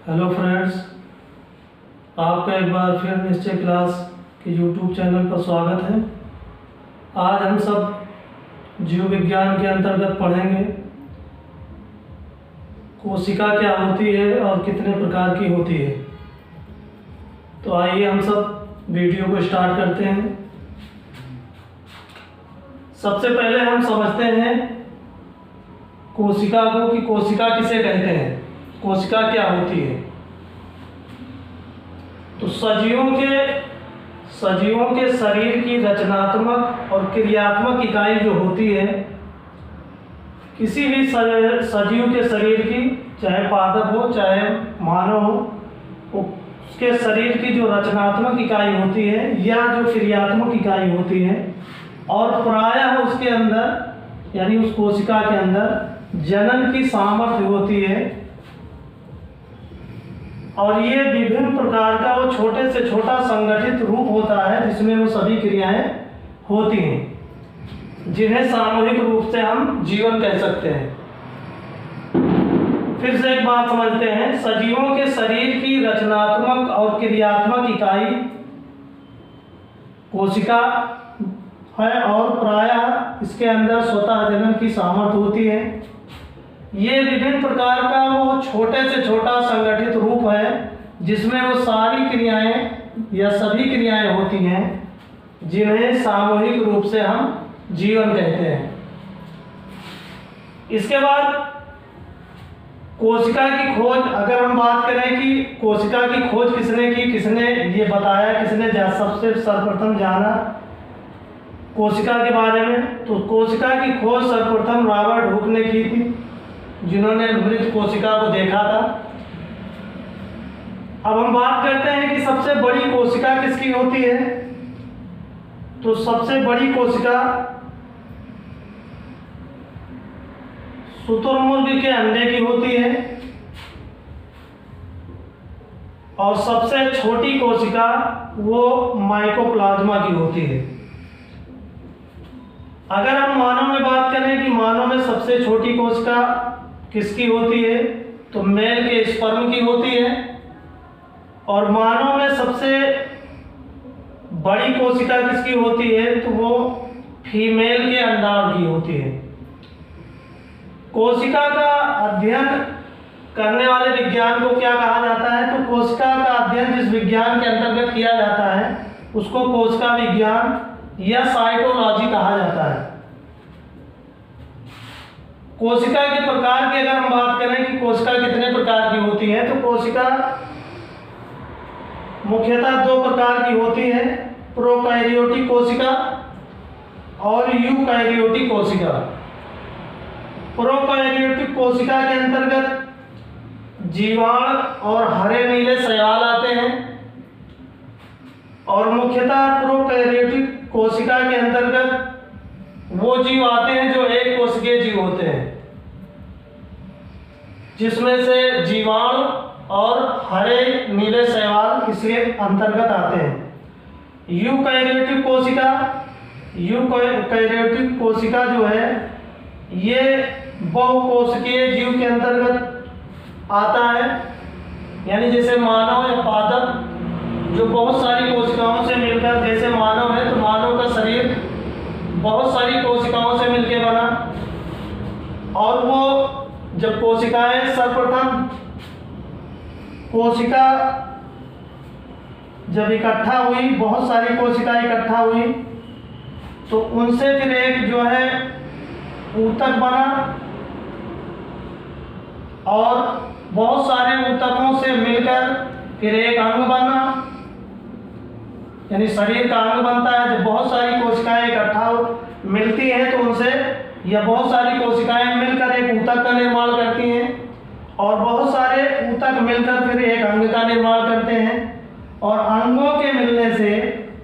Hello friends, आपका एक बार फिर निश्चय क्लास के यूट्यूब चैनल पर स्वागत है। आज हम सब जीव विज्ञान के अंतर्गत पढ़ेंगे कोशिका क्या होती है और कितने प्रकार की होती है। तो आइए हम सब वीडियो को स्टार्ट करते हैं। सबसे पहले हम समझते हैं कोशिका को कि कोशिका किसे कहते हैं, कोशिका क्या होती है। तो सजीवों के शरीर की रचनात्मक और क्रियात्मक इकाई जो होती है, किसी भी सजीव के शरीर की, चाहे पादप हो चाहे मानव हो, उसके शरीर की जो रचनात्मक इकाई होती है या जो क्रियात्मक इकाई होती है, और प्रायः उसके अंदर यानी उस कोशिका के अंदर जनन की सामर्थ्य होती है। और ये विभिन्न प्रकार का वो छोटे से छोटा संगठित रूप होता है जिसमें वो सभी क्रियाएं होती हैं, जिन्हें सामूहिक रूप से हम जीवन कह सकते हैं। फिर से एक बात समझते हैं, सजीवों के शरीर की रचनात्मक और क्रियात्मक इकाई कोशिका है और प्रायः इसके अंदर स्वतः जनन की सामर्थ्य होती है। ये विभिन्न प्रकार का वो छोटे से छोटा संगठित रूप है जिसमें वो सारी क्रियाएं या सभी क्रियाएं होती हैं, जिन्हें सामूहिक रूप से हम जीवन कहते हैं। इसके बाद कोशिका की खोज, अगर हम बात करें कि कोशिका की खोज किसने की, किसने ये बताया, किसने सबसे सर्वप्रथम जाना कोशिका के बारे में, तो कोशिका की खोज सर्वप्रथम रॉबर्ट हुक ने की थी, जिन्होंने मृत कोशिका को देखा था। अब हम बात करते हैं कि सबसे बड़ी कोशिका किसकी होती है। तो सबसे बड़ी कोशिका शुतुरमुर्ग के अंडे की होती है और सबसे छोटी कोशिका वो माइकोप्लाज्मा की होती है। अगर हम मानव में बात करें कि मानव में सबसे छोटी कोशिका किसकी होती है, तो मेल के स्पर्म की होती है, और मानव में सबसे बड़ी कोशिका किसकी होती है, तो वो फीमेल के अंडाणु की होती है। कोशिका का अध्ययन करने वाले विज्ञान को क्या कहा जाता है, तो कोशिका का अध्ययन जिस विज्ञान के अंतर्गत किया जाता है उसको कोशिका विज्ञान या साइटोलॉजी कहा जाता है। कोशिका के प्रकार की अगर हम बात करें कि कोशिका कितने प्रकार की होती है, तो कोशिका मुख्यतः दो प्रकार की होती है, प्रोकैरियोटिक कोशिका और यूकैरियोटिक कोशिका। प्रोकैरियोटिक कोशिका के अंतर्गत जीवाणु और हरे नीले शैवाल आते हैं, और मुख्यतः प्रोकैरियोटिक कोशिका के अंतर्गत वो जीव आते हैं जो एक कोशिकीय जीव होते हैं, जिसमें से जीवाणु और हरे नीले शैवाल इसके अंतर्गत आते हैं। यूकैरियोटिक कोशिका जो है ये बहुकोशिकीय जीव के अंतर्गत आता है, यानी जैसे मानव या पादप जो बहुत सारी कोशिकाओं से मिलकर, जैसे मानव है तो मानव का शरीर बहुत सारी कोशिकाओं से मिलकर बना, और वो जब कोशिकाएं सर्वप्रथम कोशिका जब इकट्ठा हुई, बहुत सारी कोशिकाएं इकट्ठा हुई, तो उनसे फिर एक जो है ऊतक बना, और बहुत सारे ऊतकों से मिलकर फिर एक अंग बना, यानी शरीर का अंग बनता है। जब बहुत सारी कोशिकाएं इकट्ठा मिलती हैं तो उनसे, या बहुत सारी कोशिकाएं मिलकर एक ऊतक का निर्माण करती हैं, और बहुत सारे ऊतक मिलकर फिर एक अंग का निर्माण करते हैं, और अंगों के मिलने से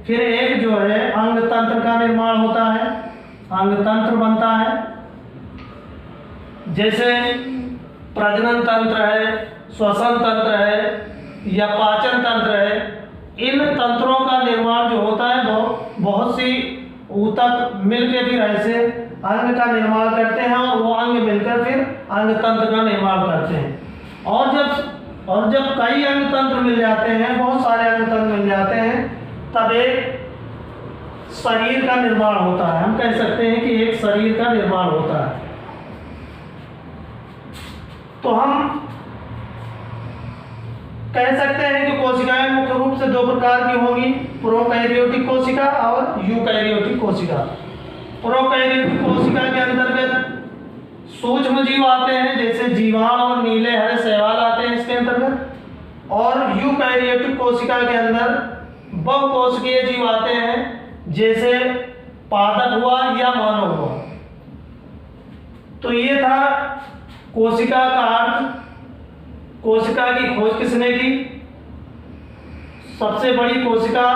फिर एक जो है अंग तंत्र का निर्माण होता है, अंग तंत्र बनता है। जैसे प्रजनन तंत्र है, श्वसन तंत्र है या पाचन तंत्र है। इन तंत्रों का निर्माण जो होता है बहुत सी ऊतक मिलकर फिर ऐसे अंग का निर्माण करते हैं, और वो अंग मिलकर फिर अंग तंत्र का निर्माण करते हैं। और जब और जब कई अंग तंत्र मिल जाते हैं, बहुत सारे अंग तंत्र मिल जाते हैं, तब एक शरीर का निर्माण होता है। हम कह सकते हैं कि एक शरीर का निर्माण होता है। तो हम कह सकते हैं कि कोशिकाएं मुख्य रूप से 2 प्रकार की होंगी, प्रोकैरियोटिक कोशिका और यूकैरियोटिक कोशिका। प्रोकैरियोटिक कोशिका के अंतर्गत सूक्ष्म जीव आते हैं, जैसे जीवाणु और नीले हरे शैवाल आते हैं इसके अंतर्गत। और यूकैरियोटिक कोशिका के अंदर बहुकोशिकीय जीव आते हैं, जैसे पादप हुआ या मानव हुआ। तो ये था कोशिका का अर्थ। कोशिका की खोज किसने की? सबसे बड़ी कोशिका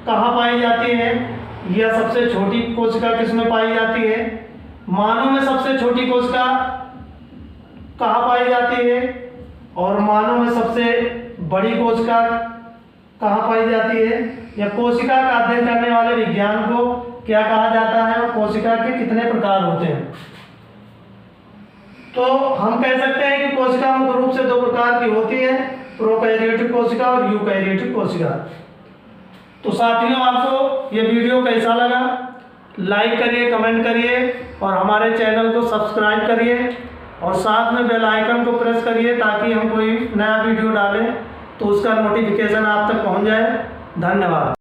कहाँ पाई जाती है, या सबसे छोटी कोशिका किसमें पाई जाती है? मानव में सबसे छोटी कोशिका कहाँ पाई जाती है, और मानव में सबसे बड़ी कोशिका कहाँ पाई जाती है? या कोशिका का अध्ययन करने वाले विज्ञान को क्या कहा जाता है, और कोशिका के कितने प्रकार होते हैं? तो हम कह सकते हैं कि कोशिका मुख्य रूप से 2 प्रकार की होती है, प्रोकैरियोटिक कोशिका और यूकैरियोटिक कोशिका। तो साथियों, आपको ये वीडियो कैसा लगा? लाइक करिए, कमेंट करिए और हमारे चैनल को सब्सक्राइब करिए, और साथ में बेल आइकन को प्रेस करिए ताकि हम कोई नया वीडियो डालें तो उसका नोटिफिकेशन आप तक पहुंच जाए। धन्यवाद।